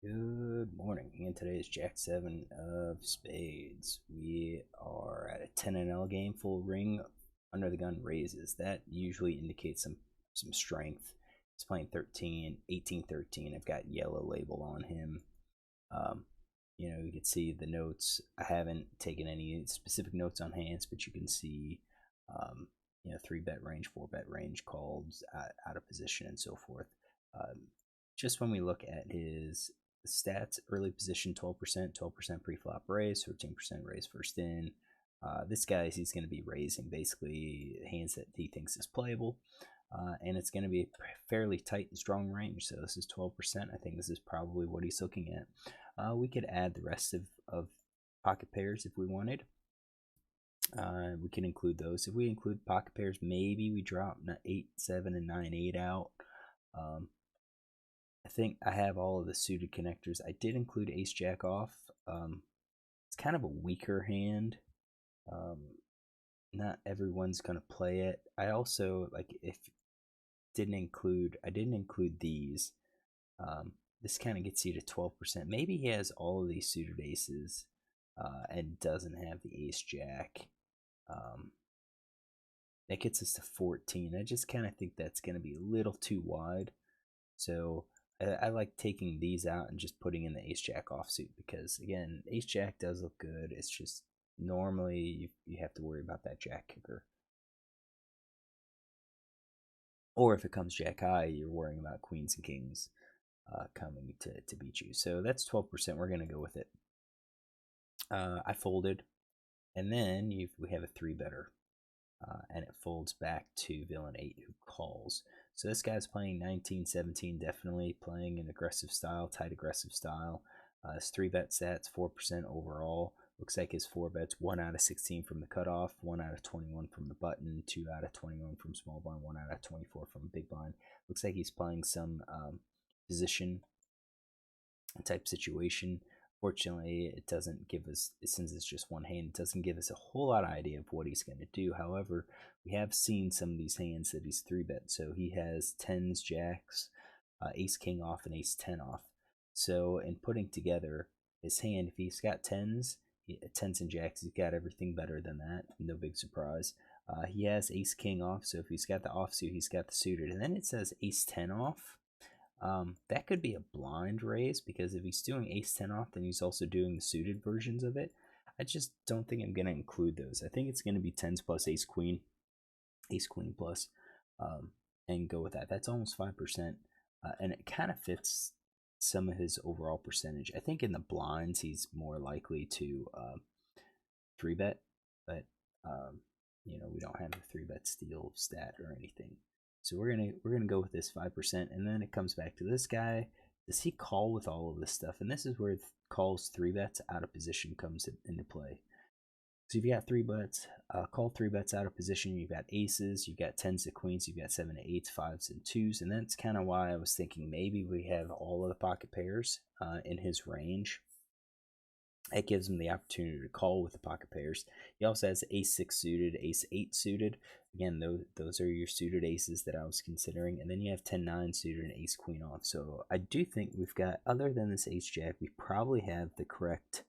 Good morning, and today is Jack 7 of Spades. We are at a 10 and L game, full ring, under the gun raises. That usually indicates some strength. He's playing 13, 18, 13. I've got yellow label on him. Um, you can see the notes. I haven't taken any specific notes on hands, but you can see, 3-bet range, 4-bet range, called out of position, and so forth. Just when we look at his stats, early position 12%, 12% pre-flop raise, 13% raise first in. This guy, he's going to be raising basically hands that he thinks is playable. And it's going to be a fairly tight and strong range. So this is 12%. I think this is probably what he's looking at. We could add the rest of pocket pairs if we wanted. We can include those. If we include pocket pairs, maybe we drop 8, 7, and 9, 8 out. I think I have all of the suited connectors. I did include ace jack off. It's kind of a weaker hand. Not everyone's gonna play it. I also I didn't include these. This kind of gets you to 12%. Maybe he has all of these suited aces and doesn't have the ace jack. That gets us to 14. I just kind of think that's going to be a little too wide. So I like taking these out and just putting in the ace jack offsuit because, again, ace jack does look good. It's just normally you have to worry about that jack kicker. Or if it comes jack high, you're worrying about queens and kings coming to beat you. So that's 12%. We're going to go with it. I folded. And then we have a 3-better. And it folds back to villain 8 who calls. So this guy's playing 19, 17, definitely playing an aggressive style, tight aggressive style. His 3-bet stats, 4% overall. Looks like his 4-bets, 1 out of 16 from the cutoff, 1 out of 21 from the button, 2 out of 21 from small blind, 1 out of 24 from big blind. Looks like he's playing some position type situation. Fortunately, it doesn't give us, since it's just one hand, it doesn't give us a whole lot of idea of what he's going to do. However, we have seen some of these hands that he's 3-bet. So he has 10s, jacks, ace king off, and ace 10 off. So in putting together his hand, if he's got 10s, 10s and jacks, he's got everything better than that. No big surprise. He has ace king off, so if he's got the offsuit, he's got the suited. And then it says ace 10 off. That could be a blind raise because if he's doing ace 10 off, then he's also doing the suited versions of it. I just don't think I'm going to include those. I think it's going to be 10s plus ace queen plus, and go with that. That's almost 5%, and it kind of fits some of his overall percentage. I think in the blinds, he's more likely to 3-bet, but we don't have a 3-bet steal stat or anything. So we're gonna go with this 5%, and then it comes back to this guy. Does he call with all of this stuff? And this is where calls 3-bets out of position comes into play. So you've got 3-bets, call 3-bets out of position. You've got aces, you've got 10s to queens, you've got 7 to 8s, 5s, and 2s, and that's kind of why I was thinking maybe we have all of the pocket pairs in his range. It gives him the opportunity to call with the pocket pairs. He also has ace 6 suited, ace 8 suited. Again, those are your suited aces that I was considering. And then you have 10-9 suited and ace queen off. So I do think we've got, other than this ace jack, we probably have the correct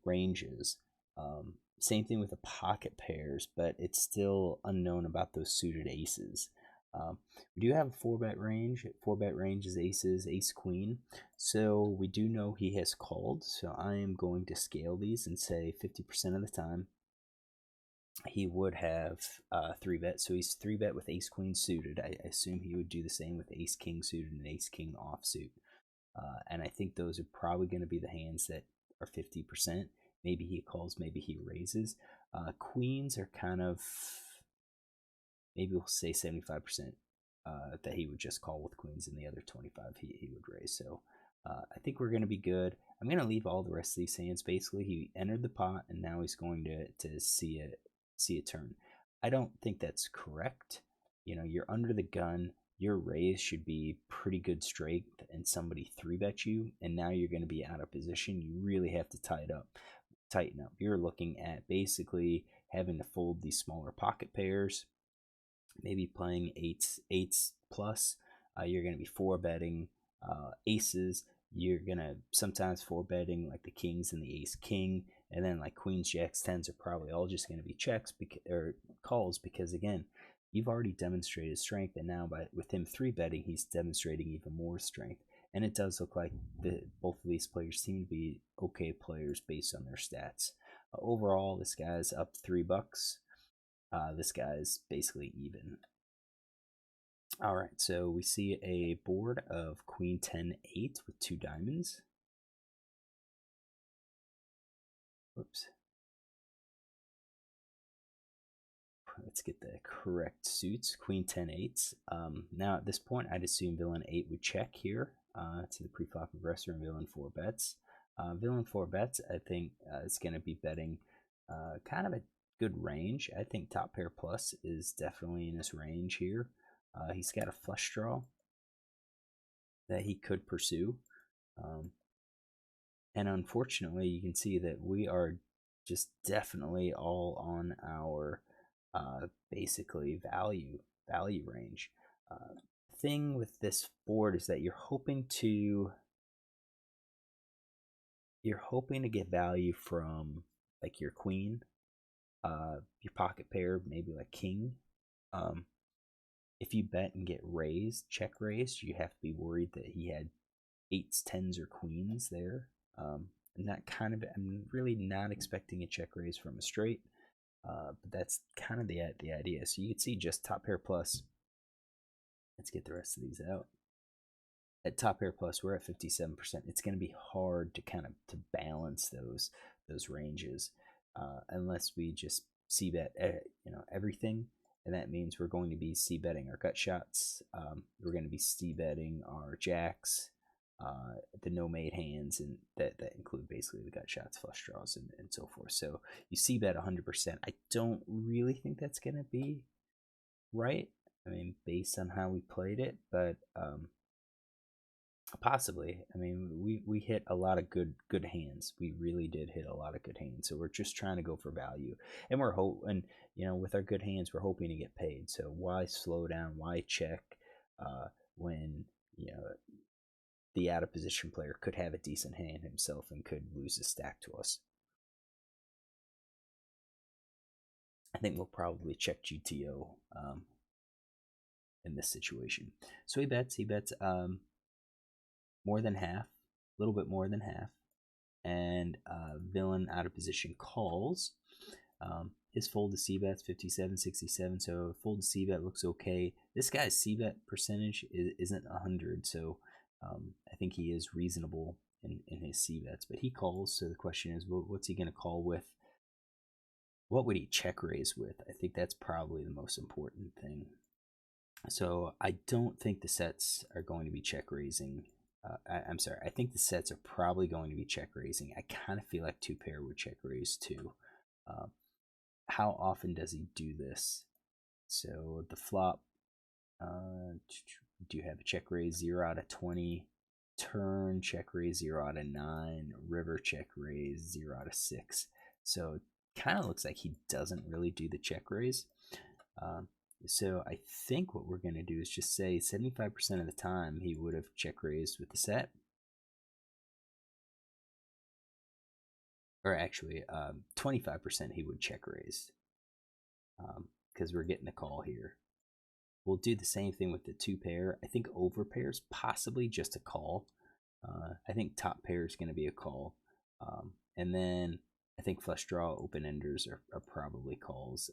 ranges. Same thing with the pocket pairs, but it's still unknown about those suited aces. We do have a 4-bet range. 4-bet range is aces, ace queen. So we do know he has called. So I am going to scale these and say 50% of the time he would have 3-bet. So he's 3-bet with ace queen suited. I assume he would do the same with ace king suited and ace king offsuit. And I think those are probably going to be the hands that are 50%. Maybe he calls, maybe he raises. Queens are kind of, maybe we'll say 75% that he would just call with queens, and the other 25 he would raise. So I think we're going to be good. I'm going to leave all the rest of these hands. Basically, he entered the pot, and now he's going to see a turn. I don't think that's correct. You're under the gun. Your raise should be pretty good strength, and somebody 3-bet you, and now you're going to be out of position. You really have to tighten up. You're looking at basically having to fold these smaller pocket pairs maybe playing eights plus. You're going to be four betting aces. You're going to sometimes four betting like the kings and the ace king, and then like queens, jacks, tens are probably all just going to be checks or calls, because again, you've already demonstrated strength, and now with him three betting, he's demonstrating even more strength. And it does look like both of these players seem to be okay players based on their stats. Overall, this guy's up $3. This guy's basically even. All right, so we see a board of queen 10-8 with two diamonds. Whoops. Let's get the correct suits. Queen 10-8. Now at this point, I'd assume villain 8 would check here to the pre-flop aggressor, and villain 4 bets. Villain 4 bets, I think it's going to be betting kind of a good range. I think top pair plus is definitely in his range here. He's got a flush draw that he could pursue. And unfortunately, you can see that we are just definitely all on our basically value range. Thing with this board is that you're hoping to get value from like your queen, your pocket pair, maybe like king. If you bet and get raised, check raised, you have to be worried that he had eights, tens, or queens there. And that kind of, I'm really not expecting a check raise from a straight, but that's kind of the idea. So you can see just top pair plus. Let's get the rest of these out. At top pair plus, we're at 57%. It's going to be hard to kind of to balance those ranges unless we just c-bet everything, and that means we're going to be c-betting our gut shots. We're going to be c-betting our jacks, the no-made hands, and that include basically the gut shots, flush draws, and so forth. So you c-bet 100%. I don't really think that's going to be right. I mean, based on how we played it, but possibly. I mean, we hit a lot of good hands. We really did hit a lot of good hands. So we're just trying to go for value, and we're hoping, with our good hands, we're hoping to get paid. So why slow down? Why check when the out of position player could have a decent hand himself and could lose a stack to us? I think we'll probably check GTO in this situation. So he bets more than half, a little bit more than half, and villain out of position calls. His fold to c-bet's 57, 67, so fold to c-bet looks okay. This guy's c-bet percentage isn't 100, so I think he is reasonable in his c-bets, but he calls, so the question is, what's he going to call with? What would he check raise with? I think that's probably the most important thing. So I don't think the sets are going to be check raising. I'm sorry, I think the sets are probably going to be check raising. I kind of feel like two pair would check raise too. How often does he do this? So the flop, do you have a check raise 0 out of 20? Turn check raise 0 out of 9. River check raise 0 out of 6. So kind of looks like he doesn't really do the check raise. So I think what we're going to do is just say 75% of the time he would have check raised with the set. Or actually, 25% he would check raise. Because we're getting the call here. We'll do the same thing with the two pair. I think over pairs, possibly just a call. I think top pair is going to be a call. And then I think flush draw, open enders are probably calls.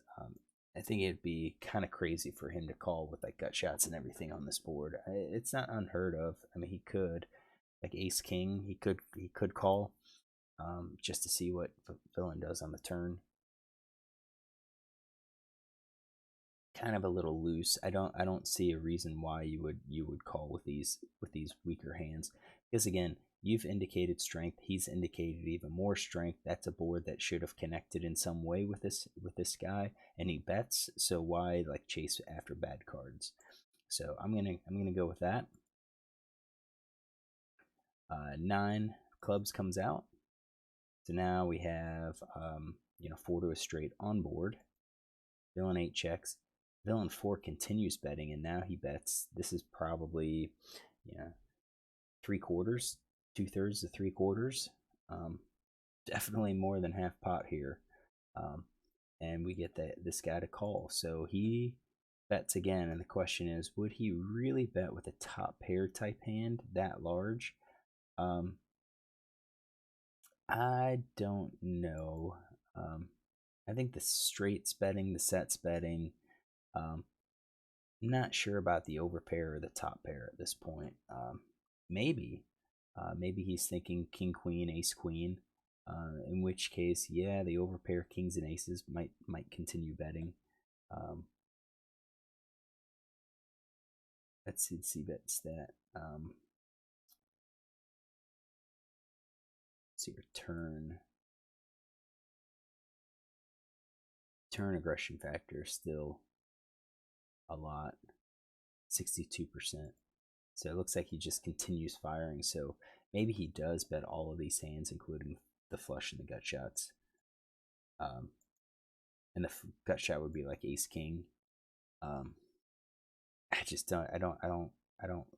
I think it'd be kind of crazy for him to call with like gut shots and everything on this board. It's not unheard of. I mean, he could, like ace king, he could call just to see what villain does on the turn. Kind of a little loose. I don't see a reason why you would call with these weaker hands, because again, you've indicated strength, he's indicated even more strength. That's a board that should have connected in some way with this guy, and he bets, so why like chase after bad cards? So I'm gonna go with that. 9 clubs comes out, so now we have 4 to a straight on board. Villain 8 checks. Villain 4 continues betting, and now he bets. This is probably, yeah, 3/4, 2/3 to 3/4. Definitely more than half pot here. And we get this guy to call. So he bets again, and the question is, would he really bet with a top pair type hand that large? I don't know. I think the straight's betting, the set's betting. Not sure about the overpair or the top pair at this point. Maybe he's thinking king queen ace queen. In which case, yeah, the overpair kings and aces might continue betting. Let's see bet stat. Let's see return. Turn aggression factor still a lot, 62%. So it looks like he just continues firing. So maybe he does bet all of these hands, including the flush and the gut shots. And the gut shot would be like ace king. I just don't. I don't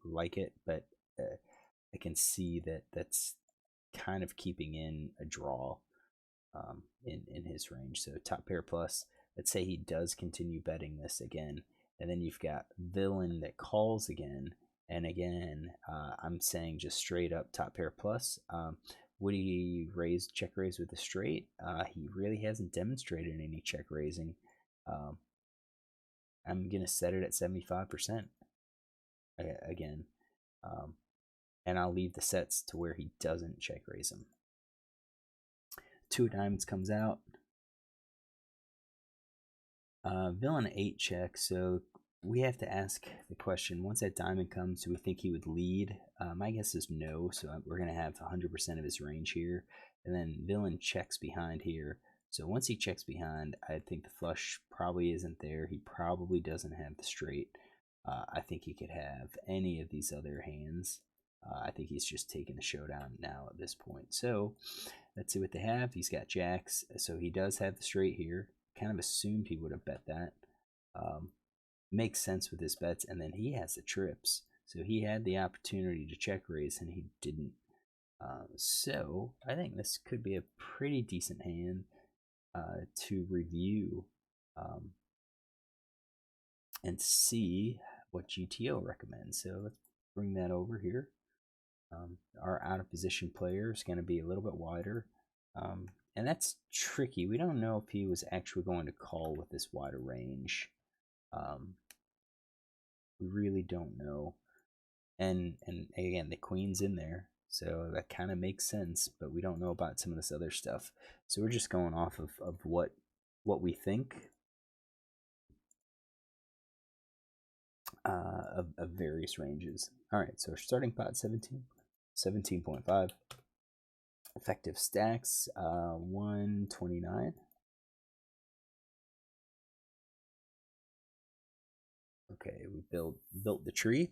like it, but I can see that that's kind of keeping in a draw in his range. So top pair plus. Let's say he does continue betting this again, and then you've got villain that calls again, and again, I'm saying just straight up top pair plus. Would he check raise with a straight? He really hasn't demonstrated any check raising. I'm gonna set it at 75% again, and I'll leave the sets to where he doesn't check raise them. 2 of diamonds comes out. Villain 8 check, so we have to ask the question, once that diamond comes, do we think he would lead? My guess is no, so we're going to have 100% of his range here. And then villain checks behind here. So once he checks behind, I think the flush probably isn't there. He probably doesn't have the straight. I think he could have any of these other hands. I think he's just taking the showdown now at this point. So let's see what they have. He's got jacks, so he does have the straight here. Kind of assumed he would have bet that. Makes sense with his bets, and then he has the trips. So he had the opportunity to check raise, and he didn't. So I think this could be a pretty decent hand to review and see what GTO recommends. So let's bring that over here. Our out of position player is going to be a little bit wider. And that's tricky. We don't know if he was actually going to call with this wider range. We really don't know. And again, the queen's in there, so that kind of makes sense, but we don't know about some of this other stuff. So we're just going off of what we think of various ranges. All right, so starting pot 17.5. Effective stacks 129. Okay, we built the tree.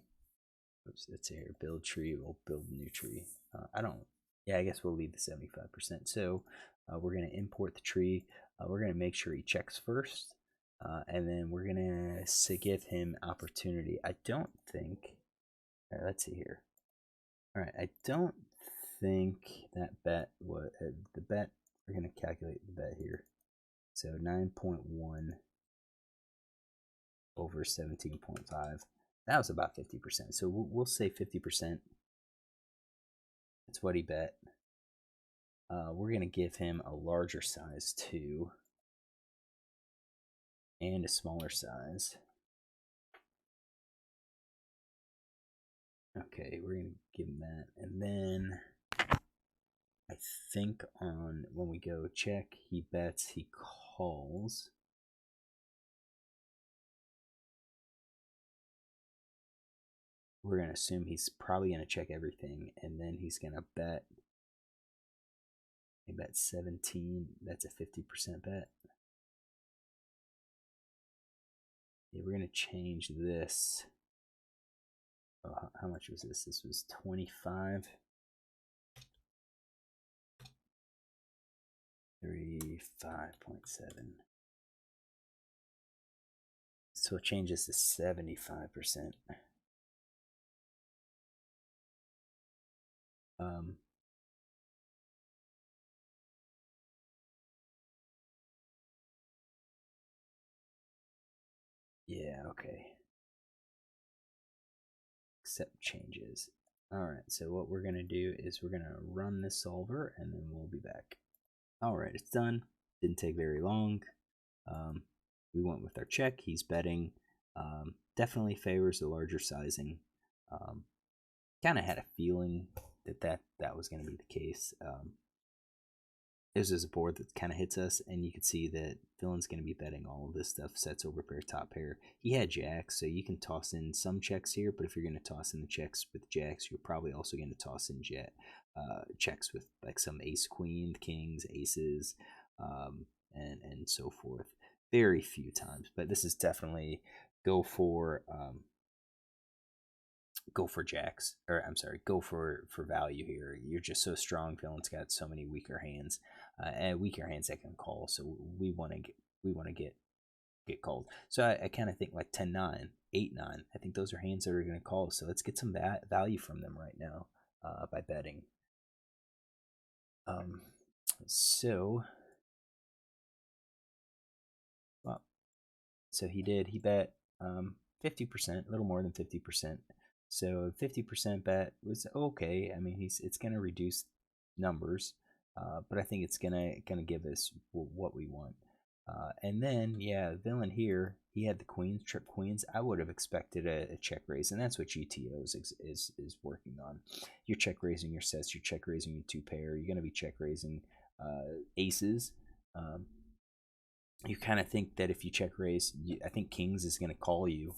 Oops, let's see here. Build tree. We'll build a new tree. Yeah, I guess we'll leave the 75%. So we're going to import the tree. We're going to make sure he checks first. And then we're going to give him opportunity. I don't think. All right, let's see here. All right, I don't think that bet was the bet. We're going to calculate the bet here. So 9.1 over 17.5. That was about 50%. So we'll say 50%. That's what he bet. We're going to give him a larger size too. And a smaller size. Okay, we're going to give him that. And then I think on when we go check, he bets, he calls. We're going to assume he's probably going to check everything, and then he's going to bet. He bet 17. That's a 50% bet. Yeah, we're going to change this. Oh, how much was this? This was 25. 35.7. So it changes to 75%. Yeah, okay. Accept changes. Alright, so what we're going to do is we're going to run this solver and then we'll be back. Alright, it's done. Didn't take very long. Um, we went with our check. He's betting. Definitely favors the larger sizing. Kind of had a feeling that was going to be the case. This is a board that kind of hits us, and you can see that villain's going to be betting all of this stuff. Sets, overpair, top pair. He had jacks, so you can toss in some checks here, but if you're going to toss in the checks with jacks, you're probably also going to toss in checks with like some ace, queen, kings, aces, and so forth. Very few times, but this is definitely go for jacks, or I'm sorry, go for value here. You're just so strong. Villain's got so many weaker hands, and weaker hands that can call. So we want to get called. So I kind of think like 10-9, 8-9. I think those are hands that are going to call. So let's get some value from them right now by betting. So well, so he did. He bet 50%, a little more than 50%. So 50% bet was okay. I mean, it's going to reduce numbers, but I think it's gonna give us what we want. And then yeah, villain here, he had the queens, trip queens. I would have expected a check raise, and that's what GTO is working on. You're check raising your sets, you're check raising your two pair. You're gonna be check raising aces. You kind of think that if you check raise, I think kings is going to call you.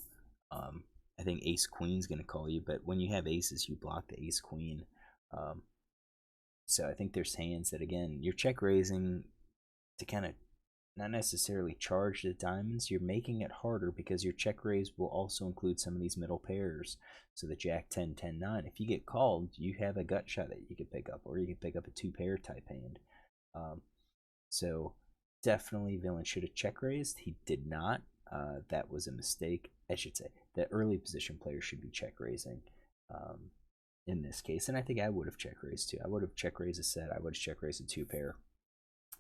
I think ace queen's going to call you, but when you have aces, you block the ace queen. So I think there's hands that, again, you're check raising to kind of not necessarily charge the diamonds. You're making it harder because your check raise will also include some of these middle pairs. So the jack 10, 10, 9. If you get called, you have a gut shot that you could pick up, or you could pick up a two pair type hand. So definitely villain should have check raised. He did not. That was a mistake. I should say the early position player should be check raising in this case, and I think I would have check raised too. I would have check raised a set. I would have check raised a two pair.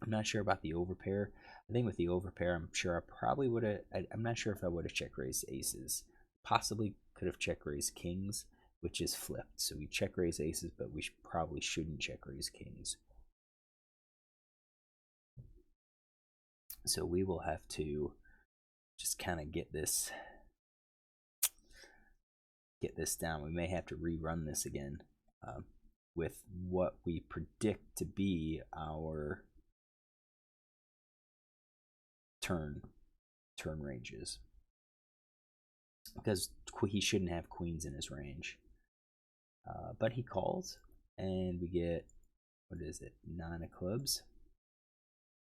I'm not sure about the overpair. I think with the overpair, I'm sure I probably would have. I'm not sure if I would have check raised aces. Possibly could have check raised kings, which is flipped. So we check raise aces, but we probably shouldn't check raise kings. So we will have to just kind of get this down. We may have to rerun this again with what we predict to be our turn ranges, because he shouldn't have queens in his range. But he calls, and we get, what is it, 9 of clubs.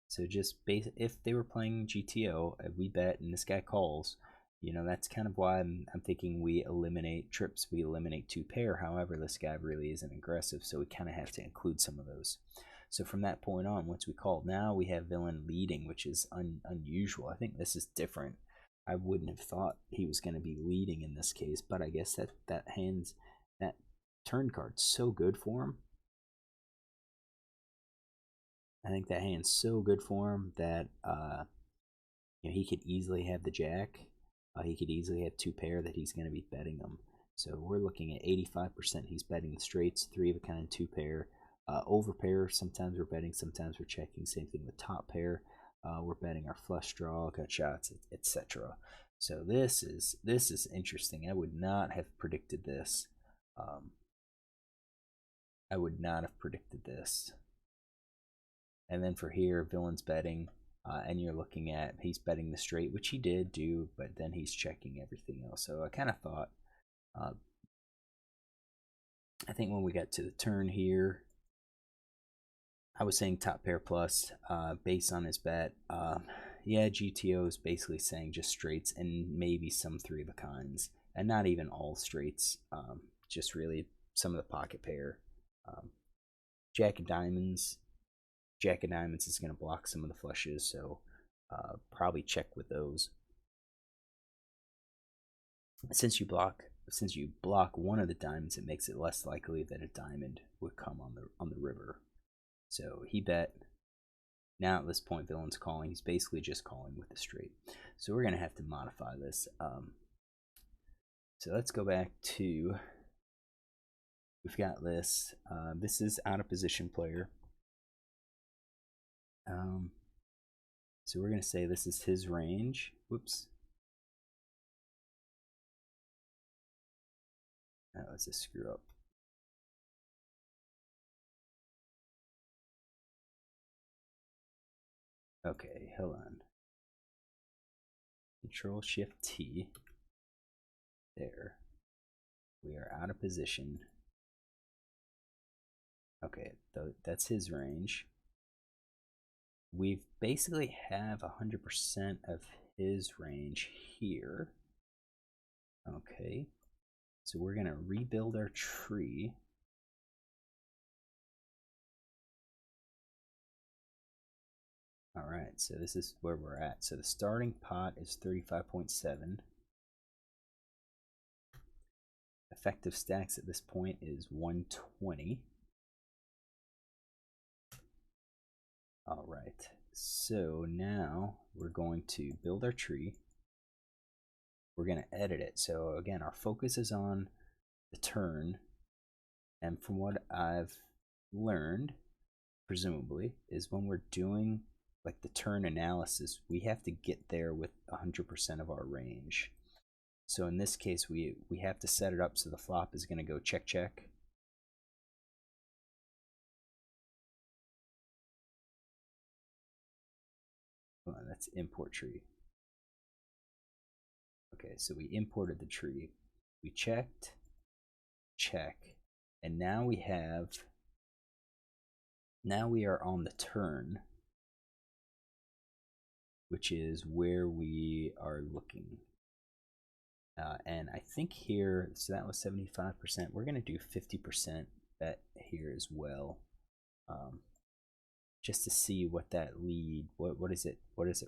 So just if they were playing GTO, we bet, and this guy calls, you know, that's kind of why I'm thinking we eliminate trips, we eliminate two pair. However, this guy really isn't aggressive, so we kind of have to include some of those. So from that point on, once we call, now we have villain leading, which is unusual. I think this is different. I wouldn't have thought he was going to be leading in this case, but I guess that turn card's so good for him. I think that hand's so good for him that you know, he could easily have the jack. He could easily have two pair that he's going to be betting them. So we're looking at 85%. He's betting the straights, 3 of a kind, two pair. Over pair, sometimes we're betting, sometimes we're checking. Same thing with top pair. We're betting our flush draw, gut shots, etc. So this is interesting. I would not have predicted this. I would not have predicted this. And then for here, villain's betting, and you're looking at, he's betting the straight, which he did do, but then he's checking everything else. So I kind of thought, I think when we got to the turn here, I was saying top pair plus, based on his bet. Yeah, GTO is basically saying just straights and maybe some 3 of a kinds, and not even all straights, just really some of the pocket pair. Jack of diamonds. Jack of diamonds is going to block some of the flushes, so probably check with those. since you block one of the diamonds, it makes it less likely that a diamond would come on the river. So he bet. Now at this point, villain's calling. He's basically just calling with the straight. So we're gonna have to modify this. So let's go back to. We've got this. This is out of position player. So we're gonna say this is his range. Whoops. Let's just screw up. Okay, hold on. Control Shift T. There. We are out of position. Okay, that's his range. We basically have 100% of his range here. Okay, so we're gonna rebuild our tree. All right, so this is where we're at. So the starting pot is 35.7. Effective stacks at this point is 120. All right, so now we're going to build our tree. We're going to edit it. So again, our focus is on the turn. And from what I've learned, presumably, is when we're doing like the turn analysis, we have to get there with 100% of our range. So in this case, we have to set it up so the flop is going to go check, check. Hold on, that's import tree. Okay, so we imported the tree. We checked, check, and now we are on the turn, which is where we are looking. And I think here, so that was 75%. We're going to do 50% bet here as well, just to see what that lead. What does it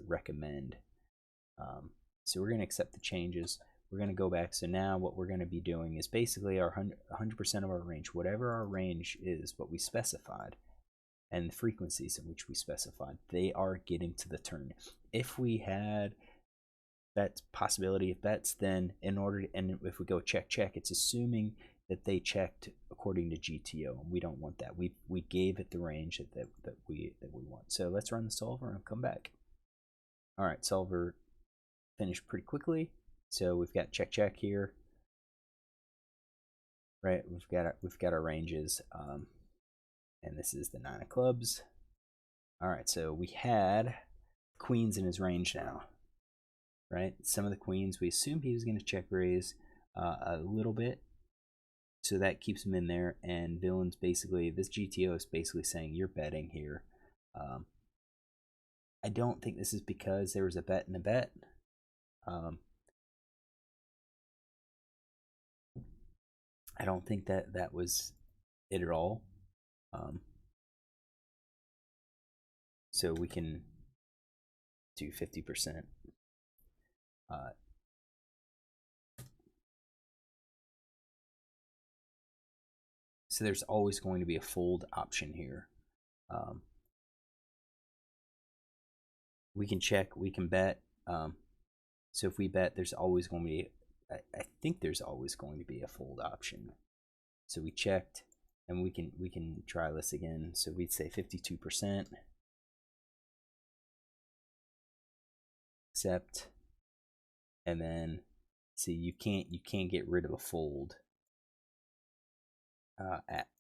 recommend? So we're going to accept the changes. We're going to go back. So now what we're going to be doing is basically our 100% of our range, whatever our range is, what we specified, and the frequencies in which we specified, they are getting to the turn. If we had that possibility of bets, then and if we go check, check, it's assuming that they checked according to GTO, and we don't want that. We gave it the range that we want. So let's run the solver and come back. All right, solver finished pretty quickly. So we've got check, check here. Right, we've got our ranges, and this is the 9 of clubs. All right, so we had queens in his range now. Right, some of the queens we assumed he was going to check raise a little bit, so that keeps him in there. And villain's basically, this GTO is basically saying you're betting here. I don't think this is because there was a bet and a bet. I don't think that was it at all. So we can do 50%. So there's always going to be a fold option here. We can check, we can bet. So if we bet, there's always going to be, I think there's always going to be a fold option. So we checked, and we can try this again. So we'd say 52%. Accept, and then see, you can't get rid of a fold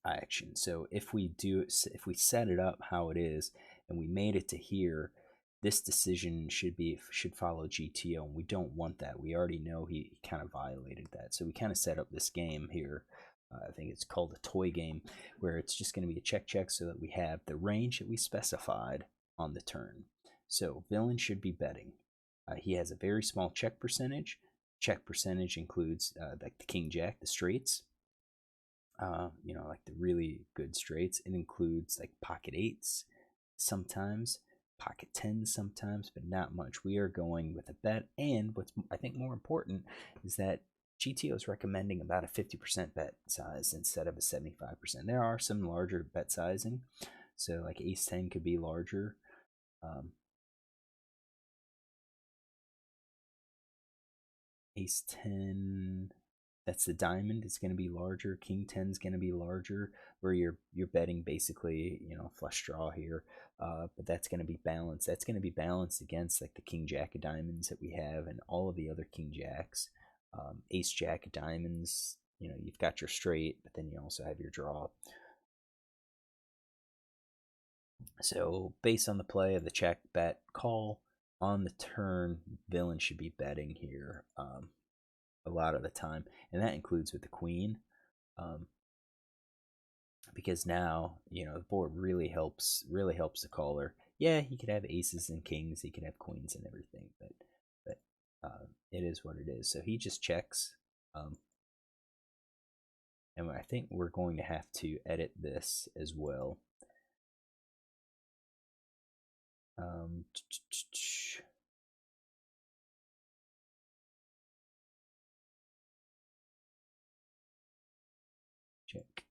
action. So if we set it up how it is and we made it to here, this decision should follow GTO, and we don't want that. We already know he kind of violated that. So we kind of set up this game here. I think it's called a toy game, where it's just going to be a check check so that we have the range that we specified on the turn. So villain should be betting. He has a very small check percentage. Check percentage includes like the king jack, the straights. Like the really good straights. It includes like pocket eights sometimes, pocket tens sometimes, but not much. We are going with a bet, and what's I think more important is that GTO is recommending about a 50% bet size instead of a 75%. There are some larger bet sizing, so like ace 10 could be larger. Ace 10, that's the diamond, it's going to be larger. King 10 is going to be larger, where you're betting basically, you know, flush draw here. But that's going to be balanced. That's going to be balanced against like the king jack of diamonds that we have and all of the other king jacks. Ace jack of diamonds, you know, you've got your straight, but then you also have your draw. So based on the play of the check, bet, call, on the turn, villain should be betting here a lot of the time, and that includes with the queen, because now, you know, the board really helps the caller. Yeah, he could have aces and kings, he could have queens and everything, but it is what it is. So he just checks, and I think we're going to have to edit this as well. Check.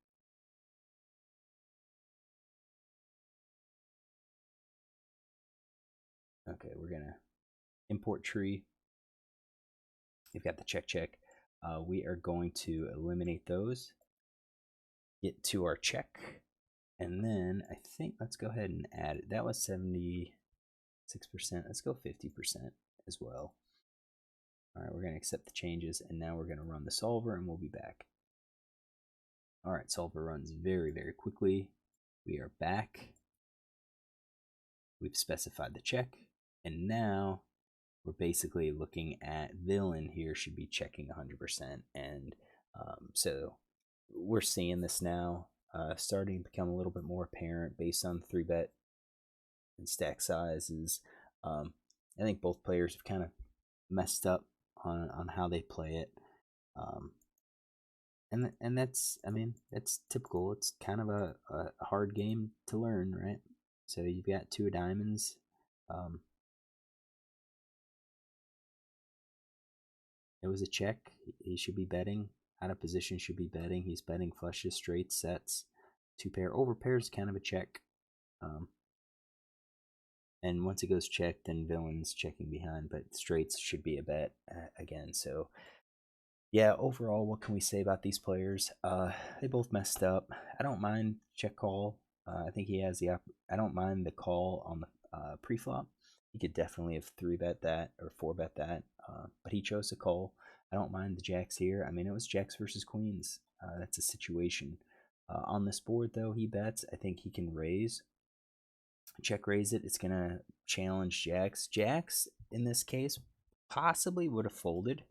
Okay, we're gonna import tree. You've got the check. We are going to eliminate those, get to our check, and then I think let's go ahead and add it. That was 76%. Let's go 50% as well. All right, we're going to accept the changes, and now we're going to run the solver, and we'll be back. All right, solver runs very, very quickly. We are back. We've specified the check, and now we're basically looking at villain here should be checking 100%, and so we're seeing this now starting to become a little bit more apparent based on 3-bet and stack sizes. I think both players have kind of messed up on how they play it, and that's, I mean, that's typical. It's kind of a hard game to learn, right? So you've got 2 of diamonds. It was a check. He should be betting. Out of position should be betting. He's betting flushes, straights, sets. 2 pair. Over pairs is kind of a check. And once it goes check, then villain's checking behind, but straights should be a bet again. So yeah, overall, what can we say about these players? They both messed up. I don't mind check call. I think he has the I don't mind the call on the pre-flop. He could definitely have 3-bet that or 4-bet that, but he chose to call. I don't mind the jacks here. I mean, it was jacks versus queens. That's a situation. On this board, though, he bets. I think he can raise. Check raise it. It's going to challenge jacks. Jacks, in this case, possibly would have folded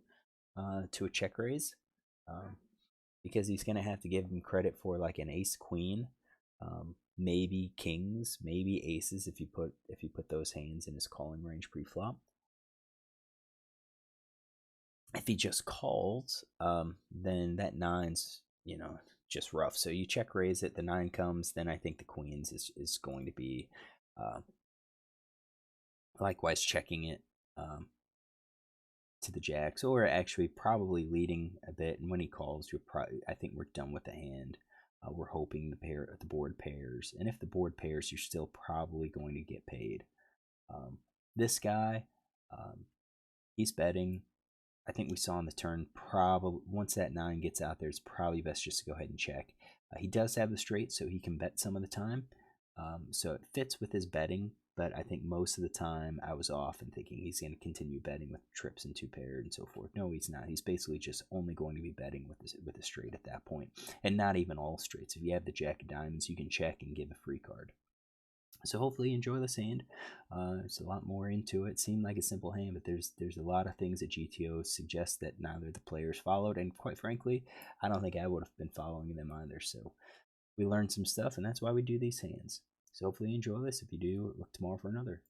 to a check raise, because he's going to have to give him credit for like an ace queen, maybe kings, maybe aces if you put those hands in his calling range pre-flop. If he just calls, then that 9's, you know, just rough. So you check raise it, the 9 comes, then I think the queens is going to be likewise checking it to the jacks, or actually probably leading a bit. And when he calls, I think we're done with the hand. We're hoping the board pairs, and if the board pairs, you're still probably going to get paid. This guy, he's betting. I think we saw on the turn, probably once that 9 gets out there, it's probably best just to go ahead and check. He does have the straight, so he can bet some of the time. So it fits with his betting, but I think most of the time I was off and thinking he's going to continue betting with trips and 2-pair and so forth. No, he's not. He's basically just only going to be betting with a straight at that point, and not even all straights. If you have the jack of diamonds, you can check and give a free card. So hopefully you enjoy this hand. There's a lot more into it. It seemed like a simple hand, but there's a lot of things that GTO suggests that neither the players followed, and quite frankly, I don't think I would have been following them either. So we learned some stuff, and that's why we do these hands. So hopefully you enjoy this. If you do, look tomorrow for another.